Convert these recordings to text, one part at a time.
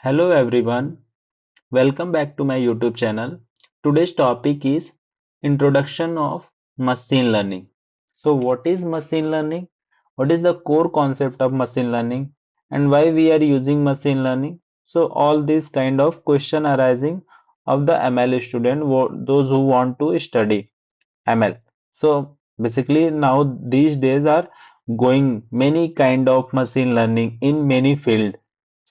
Hello everyone, welcome back to my YouTube channel. Today's topic is Introduction of Machine Learning. So what is machine learning? What is the core concept of machine learning and why we are using machine learning? So all these kind of question arising of the ML student, those who want to study ML. So basically now these days are going many kind of machine learning in many field.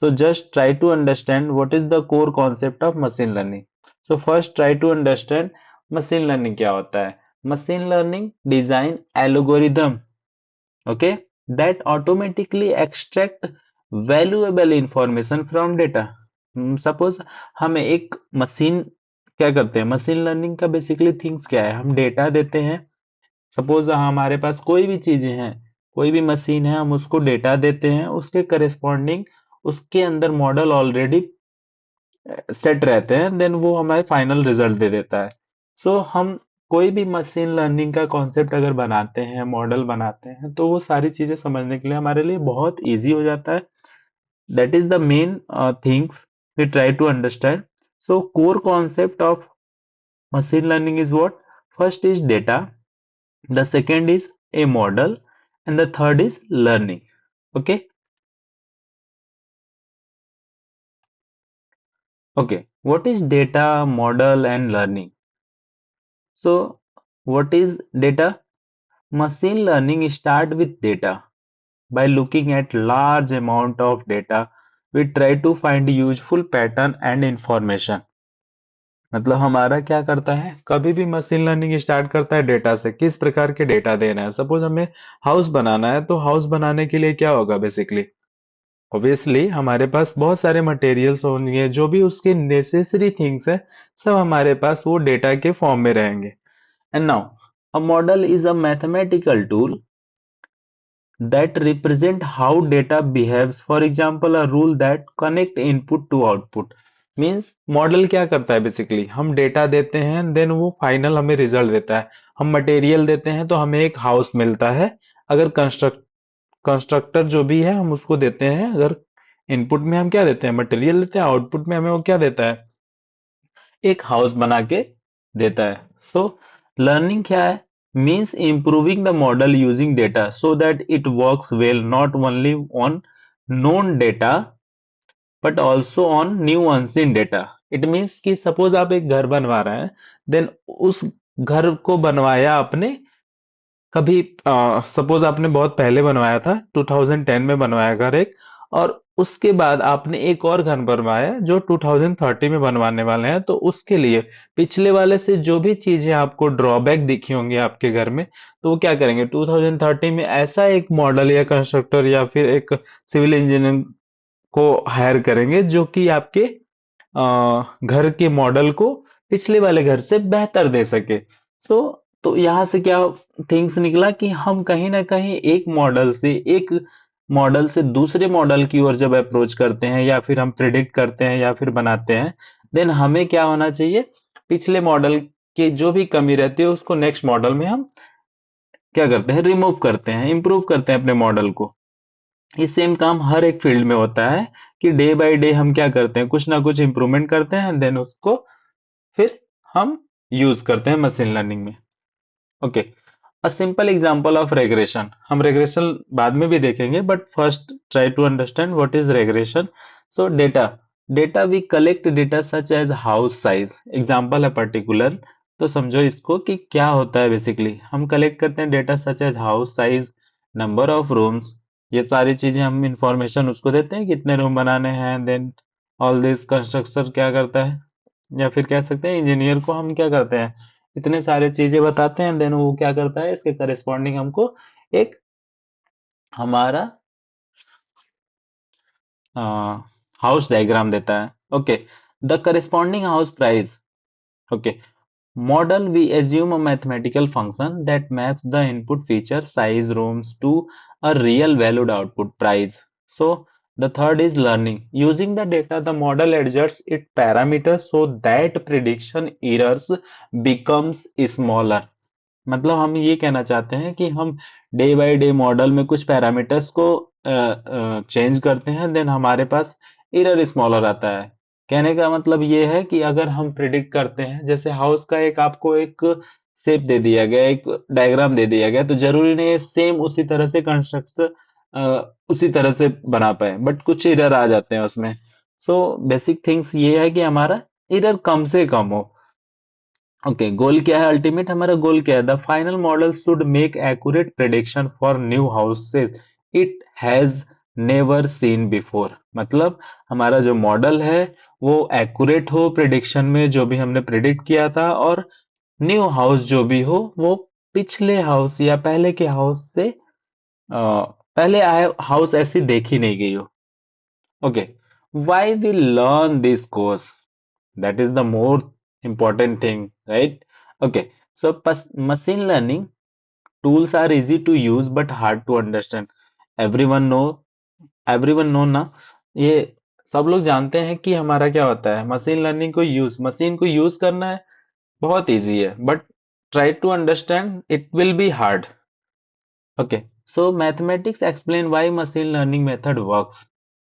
So just try to understand what is the core concept of machine learning. So first try to understand machine learning क्या होता है. Machine learning design algorithm, okay, that automatically extract valuable information from data. Suppose हमें एक machine क्या करते हैं, machine learning का basically things क्या है, हम डेटा देते हैं. सपोज हमारे पास कोई भी चीजें हैं, कोई भी मशीन है, हम उसको डेटा देते हैं, उसके करेस्पॉन्डिंग उसके अंदर मॉडल ऑलरेडी सेट रहते हैं, देन वो हमें फाइनल रिजल्ट दे देता है. सो हम कोई भी मशीन लर्निंग का कॉन्सेप्ट अगर बनाते हैं, मॉडल बनाते हैं, तो वो सारी चीजें समझने के लिए हमारे लिए बहुत इजी हो जाता है. That is the main things we try to understand. So core concept of machine learning is what? First is data, the second is a model, and the third is learning. Okay. Okay, what is data, model, and learning? So what is data? Machine learning start with data. By looking at large amount of data, we try to find useful pattern and information. मतलब हमारा क्या करता है, कभी भी machine learning start करता है data से. किस प्रकार के डेटा देना है, सपोज हमें हाउस बनाना है, तो हाउस बनाने के लिए क्या होगा बेसिकली, ऑब्वियसली हमारे पास बहुत सारे मटेरियल्स होंगे, जो भी उसके नेसेसरी थिंग्स है, सब हमारे पास वो डेटा के फॉर्म में रहेंगे. And now a model is a mathematical tool that represent how data behaves. For example, a rule that connect input to output. Means model क्या करता है, बेसिकली हम डेटा देते हैं, देन वो फाइनल हमें रिजल्ट देता है. हम मटेरियल देते हैं तो हमें एक हाउस मिलता है. अगर कंस्ट्रक्टर जो भी है हम उसको देते हैं, अगर इनपुट में हम क्या देते हैं, मटेरियल देते हैं, आउटपुट में हमें वो क्या देता है, एक हाउस बना के देता है. सो लर्निंग क्या है, means improving the model using data so that it works well not only on known data but also on new unseen data. It means कि सपोज आप एक घर बनवा रहे हैं, देन उस घर को बनवाया आपने कभी, सपोज आपने बहुत पहले बनवाया था, 2010 में बनवाया घर एक, और उसके बाद आपने एक और घर बनवाया जो 2030 में बनवाने वाले हैं. तो उसके लिए पिछले वाले से जो भी चीजें आपको ड्रॉबैक दिखी होंगी आपके घर में, तो वो क्या करेंगे, 2030 में ऐसा एक मॉडल या कंस्ट्रक्टर या फिर एक सिविल इंजीनियर को हायर करेंगे जो कि आपके घर के मॉडल को पिछले वाले घर से बेहतर दे सके. सो तो यहाँ से क्या थिंग्स निकला कि हम कहीं ना कहीं एक मॉडल से दूसरे मॉडल की ओर जब अप्रोच करते हैं, या फिर हम प्रिडिक्ट करते हैं, या फिर बनाते हैं, देन हमें क्या होना चाहिए, पिछले मॉडल के जो भी कमी रहती है उसको नेक्स्ट मॉडल में हम क्या करते हैं, रिमूव करते हैं, इंप्रूव करते हैं अपने मॉडल को. ये सेम काम हर एक फील्ड में होता है कि डे बाय डे हम क्या करते हैं, कुछ ना कुछ इंप्रूवमेंट करते हैं, देन उसको फिर हम यूज करते हैं मशीन लर्निंग में. Okay, a simple example of regression. हम रेग्रेशन बाद में भी देखेंगे, but first try to understand what is regression. So data, we collect data such as house size, example है पर्टिकुलर. तो समझो इसको कि क्या होता है, बेसिकली हम कलेक्ट करते हैं data such as house size, number of rooms, ये सारी चीजें हम इंफॉर्मेशन उसको देते हैं, कितने रूम बनाने हैं. देन ऑल दिस कंस्ट्रक्टर क्या करता है, या फिर कह सकते हैं इंजीनियर को हम क्या करते हैं, इतने सारे चीजें बताते हैं, देन वो क्या करता है, इसके करेस्पॉन्डिंग हमको एक हमारा हाउस डायग्राम देता है. Okay, the corresponding house price. Okay, model we assume a mathematical function that maps the input feature size rooms to a real valued output price. So the third is learning. Using the data, the model adjusts its parameters so that prediction errors becomes smaller. मतलब हम ये कहना चाहते हैं कि हम day by day model में कुछ पैरामीटर्स को चेंज करते हैं, देन हमारे पास एरर स्मॉलर आता है। कहने का मतलब ये है कि अगर हम प्रिडिक्ट करते हैं, जैसे हाउस का एक आपको एक शेप दे दिया गया, एक डायग्राम दे दिया गया, तो जरूरी नहीं है सेम उसी तरह से उसी तरह से बना पाए, बट कुछ एरर आ जाते हैं उसमें। सो बेसिक थिंग्स ये है कि हमारा एरर कम से कम हो। ओके, गोल क्या है? अल्टीमेट हमारा गोल क्या है? The final model should make accurate prediction for new houses it has never seen before. मतलब हमारा जो मॉडल है वो एक्यूरेट हो प्रिडिक्शन में, जो भी हमने प्रिडिक्ट किया था, और न्यू हाउस जो भी हो वो पिछले हाउस या पहले के हाउस से पहले आए हाउस ऐसी देखी नहीं गई हो। Okay, why we learn this course? That is the more important thing, right? Okay, so machine learning tools are easy to use but hard to understand. Everyone know, everyone know ना, ये सब लोग जानते हैं कि हमारा क्या होता है, मशीन को यूज करना है बहुत इजी है, but try to understand it will be hard. Okay, so mathematics explain why machine learning method works.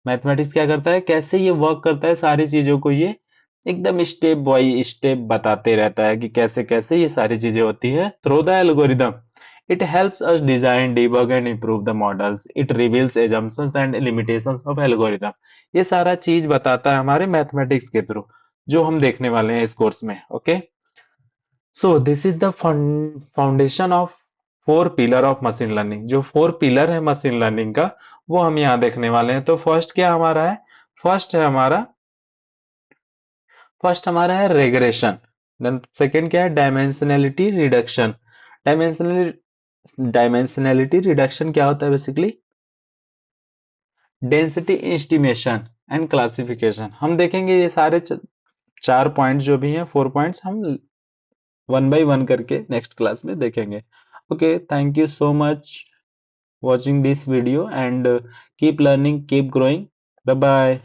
Mathematics क्या करता है, कैसे ये वर्क करता है, सारी चीजों को ये एकदम स्टेप बाय स्टेप बताते रहता है कि कैसे कैसे ये सारी चीजें होती है through the algorithm. It helps us design, debug and improve the models. It reveals assumptions and limitations of algorithm. ये सारा चीज बताता है हमारे मैथमेटिक्स के थ्रू, जो हम देखने वाले हैं इस कोर्स में। Okay, so this is the foundation of four pillar of machine learning. जो फोर पिलर है मशीन लर्निंग का, वो हम यहाँ देखने वाले हैं। तो फर्स्ट क्या हमारा है? फर्स्ट है हमारा फर्स्ट हमारा है रेग्रेशन। देन सेकंड क्या है? Dimensionality reduction. डायमेंशनलिटी रिडक्शन क्या होता है basically? Density estimation and classification. हम देखेंगे ये सारे चार पॉइंट्स जो भी हैं, फोर पॉइंट्स, हम वन बाय वन करके नेक्स्ट क्लास में देखेंगे। Okay, thank you so much watching this video and keep learning, keep growing. Bye bye.